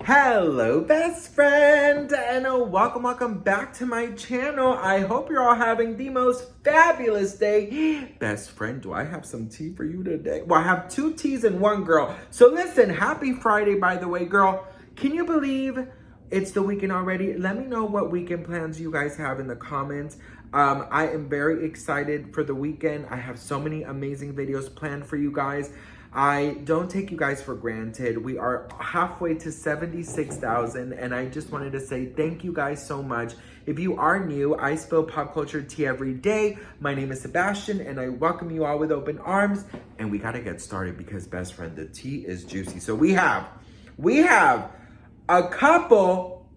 Hello, best friend, and welcome back to my channel. I hope you're all having the most fabulous day. Best friend, do I have some tea for you today? Well, I have two teas and one, girl. So listen, happy Friday, by the way, girl. Can you believe it's the weekend already? Let me know what weekend plans you guys have in the comments. I am very excited for the weekend. I have so many amazing videos planned for you guys. I don't take you guys for granted. We are halfway to 76,000, and I just wanted to say thank you guys so much. If you are new, I spill pop culture tea every day. My name is Sebastian, and I welcome you all with open arms. And we gotta get started because, best friend, the tea is juicy. So we have a couple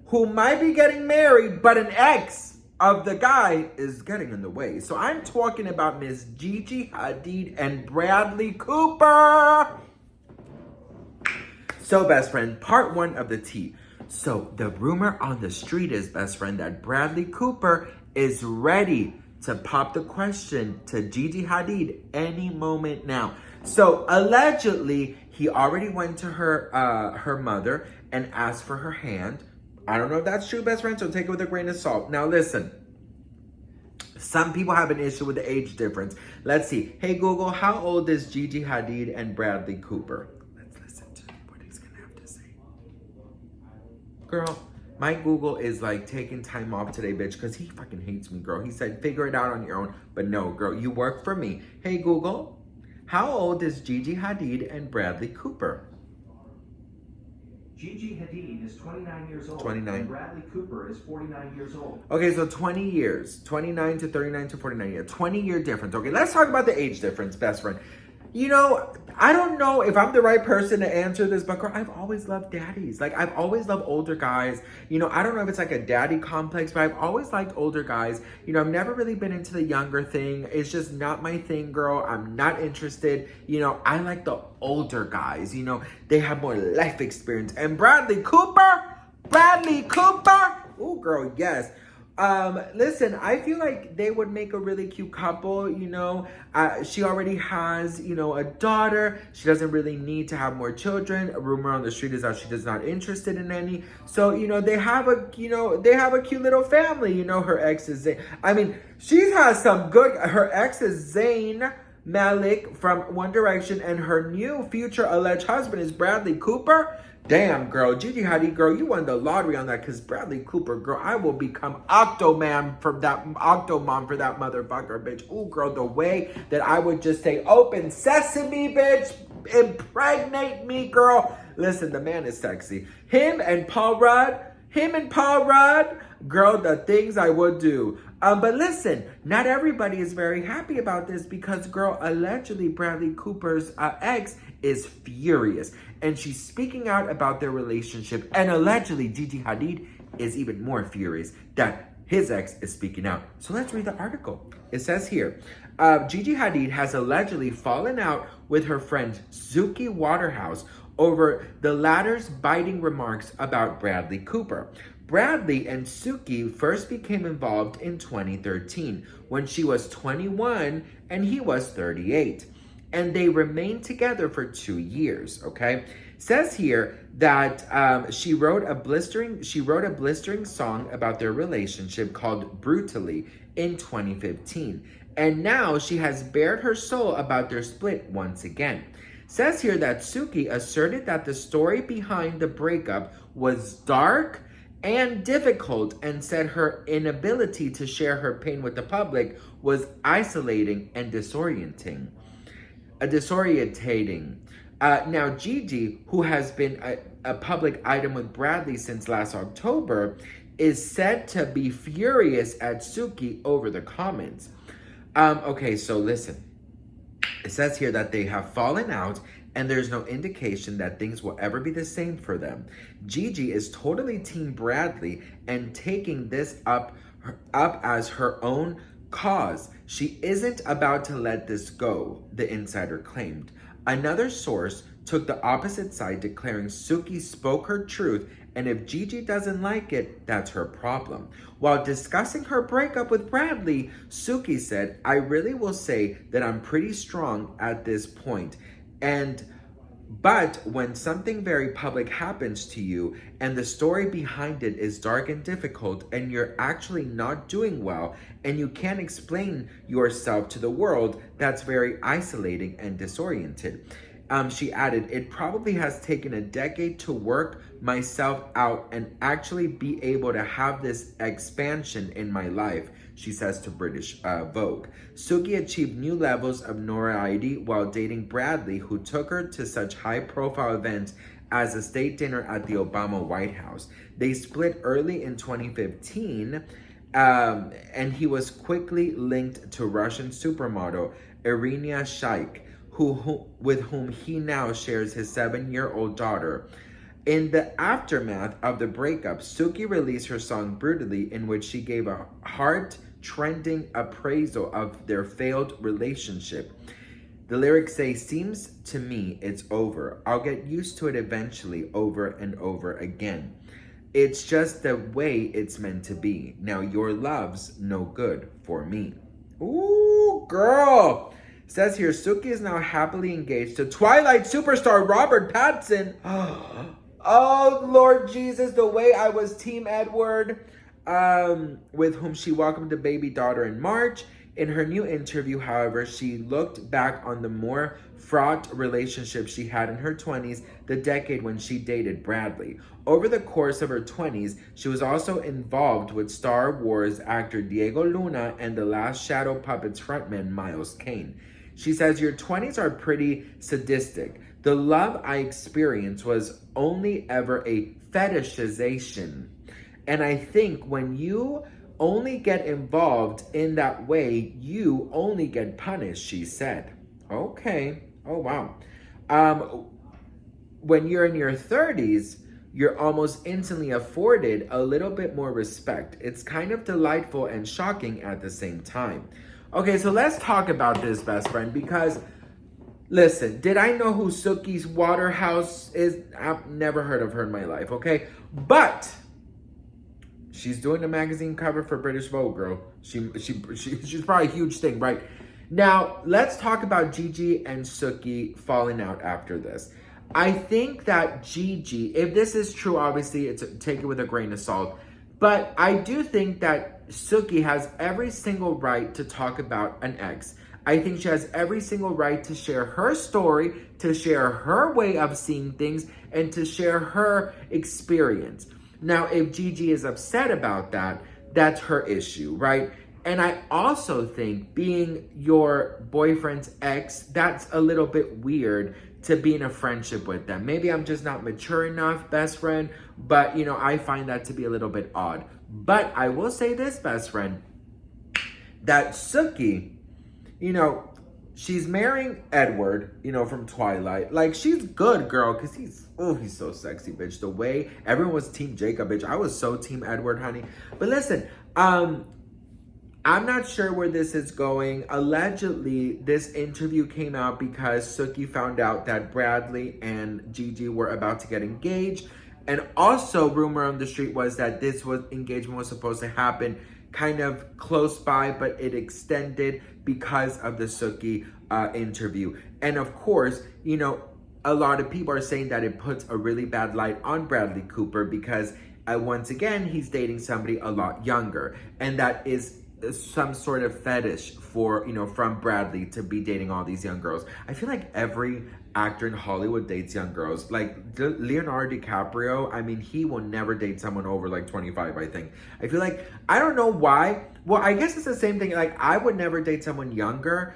who might be getting married, but an ex of the guy is getting in the way. So I'm talking about Miss Gigi Hadid and Bradley Cooper. So, best friend, part one of the tea. So the rumor on the street is, best friend, that Bradley Cooper is ready to pop the question to Gigi Hadid any moment now. So allegedly, he already went to her mother and asked for her hand. I don't know if that's true, best friend, so take it with a grain of salt. Now, listen. Some people have an issue with the age difference. Let's see. Hey, Google, how old is Gigi Hadid and Bradley Cooper? Let's listen to what he's going to have to say. Girl, my Google is like taking time off today, bitch, because he fucking hates me, girl. He said, figure it out on your own. But no, girl, you work for me. Hey, Google, how old is Gigi Hadid and Bradley Cooper? Gigi Hadid is 29 years old. 29. And Bradley Cooper is 49 years old. Okay, so 20 years. 29 to 39 to 49 years. 20-year difference. Okay, let's talk about the age difference, best friend. You know, I don't know if I'm the right person to answer this, but girl, I've always loved daddies. Like, I've always loved older guys. You know, I don't know if it's like a daddy complex, but I've always liked older guys. You know, I've never really been into the younger thing. It's just not my thing, girl. I'm not interested. You know, I like the older guys. You know, they have more life experience. And Bradley Cooper, oh, girl, yes. Listen, I feel like they would make a really cute couple, you know. She already has, you know, a daughter. She doesn't really need to have more children. A rumor on the street is that she is not interested in any. So, you know, they have a cute little family. You know, her ex is Zayn. I mean, she has some good, her ex is Zayn Malik from One Direction, and her new future alleged husband is Bradley Cooper. Damn, girl, Gigi Hadid, girl, you won the lottery on that, because Bradley Cooper, girl, I will become Octomom for that motherfucker, bitch. Ooh, girl, the way that I would just say, open sesame, bitch, impregnate me, girl. Listen, the man is sexy. Him and Paul Rudd, girl, the things I would do. But listen, not everybody is very happy about this because, girl, allegedly Bradley Cooper's ex is furious. And she's speaking out about their relationship. And allegedly, Gigi Hadid is even more furious that his ex is speaking out. So let's read the article. It says here, Gigi Hadid has allegedly fallen out with her friend Suki Waterhouse over the latter's biting remarks about Bradley Cooper. Bradley and Suki first became involved in 2013 when she was 21 and he was 38. And they remained together for 2 years, okay? Says here that she wrote a blistering song about their relationship called Brutally in 2015. And now she has bared her soul about their split once again. Says here that Suki asserted that the story behind the breakup was dark and difficult, and said her inability to share her pain with the public was isolating and disorientating. Now, Gigi, who has been a public item with Bradley since last October, is said to be furious at Suki over the comments. Okay, so listen. It says here that they have fallen out and there's no indication that things will ever be the same for them. Gigi is totally Team Bradley and taking this up as her own cause. She isn't about to let this go, the insider claimed. Another source took the opposite side, declaring Suki spoke her truth, and if Gigi doesn't like it, that's her problem. While discussing her breakup with Bradley, Suki said, "I really will say that I'm pretty strong at this point, and But when something very public happens to you and the story behind it is dark and difficult and you're actually not doing well and you can't explain yourself to the world, that's very isolating and disoriented. She added, it probably has taken a decade to work myself out and actually be able to have this expansion in my life, she says to British Vogue. Suki achieved new levels of notoriety while dating Bradley, who took her to such high-profile events as a state dinner at the Obama White House. They split early in 2015, and he was quickly linked to Russian supermodel Irina Shayk, with whom he now shares his 7-year-old daughter. In the aftermath of the breakup, Suki released her song Brutally, in which she gave a heart-trending appraisal of their failed relationship. The lyrics say, seems to me it's over. I'll get used to it eventually, over and over again. It's just the way it's meant to be. Now your love's no good for me. Ooh, girl. Says here, Suki is now happily engaged to Twilight superstar Robert Pattinson. Oh, Lord Jesus, the way I was Team Edward, with whom she welcomed a baby daughter in March. In her new interview, however, she looked back on the more fraught relationship she had in her 20s, the decade when she dated Bradley. Over the course of her 20s, she was also involved with Star Wars actor Diego Luna and The Last Shadow Puppets frontman Miles Kane. She says, your 20s are pretty sadistic. The love I experienced was only ever a fetishization. And I think when you only get involved in that way, you only get punished, she said. Okay. Oh, wow. When you're in your 30s, you're almost instantly afforded a little bit more respect. It's kind of delightful and shocking at the same time. Okay, so let's talk about this, best friend, because, listen, did I know who Suki Waterhouse is? I've never heard of her in my life, okay? But she's doing a magazine cover for British Vogue, girl. She's probably a huge thing, right? Now, let's talk about Gigi and Suki falling out after this. I think that Gigi, if this is true, obviously, take it with a grain of salt. But I do think that Suki has every single right to talk about an ex. I think she has every single right to share her story, to share her way of seeing things, and to share her experience. Now, if Gigi is upset about that, that's her issue, right? And I also think being your boyfriend's ex, that's a little bit weird to be in a friendship with them. Maybe I'm just not mature enough, best friend, but, I find that to be a little bit odd. But I will say this, best friend, that Suki, she's marrying Edward, from Twilight. Like, she's good, girl, because he's so sexy, bitch. The way everyone was Team Jacob, bitch. I was so Team Edward, honey. But listen, I'm not sure where this is going. Allegedly, this interview came out because Suki found out that Bradley and Gigi were about to get engaged. And also, rumor on the street was that engagement was supposed to happen kind of close by, but it extended because of the Suki interview. And of course, a lot of people are saying that it puts a really bad light on Bradley Cooper because once again, he's dating somebody a lot younger. And that is some sort of fetish for, from Bradley to be dating all these young girls. I feel like every actor in Hollywood dates young girls. Like Leonardo DiCaprio, I mean, he will never date someone over like 25, I think. I feel like, I don't know why. Well, I guess it's the same thing. Like, I would never date someone younger.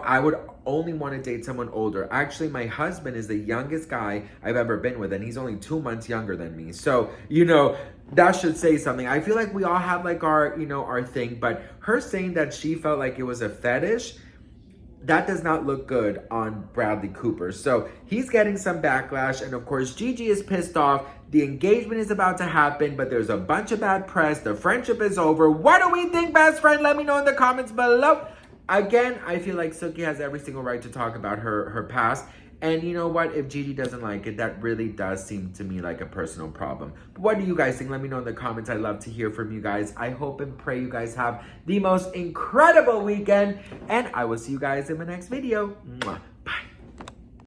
I would only want to date someone older. Actually, my husband is the youngest guy I've ever been with, and he's only 2 months younger than me. So, that should say something. I feel like we all have like our, our thing, but her saying that she felt like it was a fetish, that does not look good on Bradley Cooper. So he's getting some backlash. And of course, Gigi is pissed off. The engagement is about to happen, but there's a bunch of bad press. The friendship is over. What do we think, best friend? Let me know in the comments below. Again, I feel like Suki has every single right to talk about her past. And you know what? If Gigi doesn't like it, that really does seem to me like a personal problem. But what do you guys think? Let me know in the comments. I love to hear from you guys. I hope and pray you guys have the most incredible weekend. And I will see you guys in my next video. Mwah.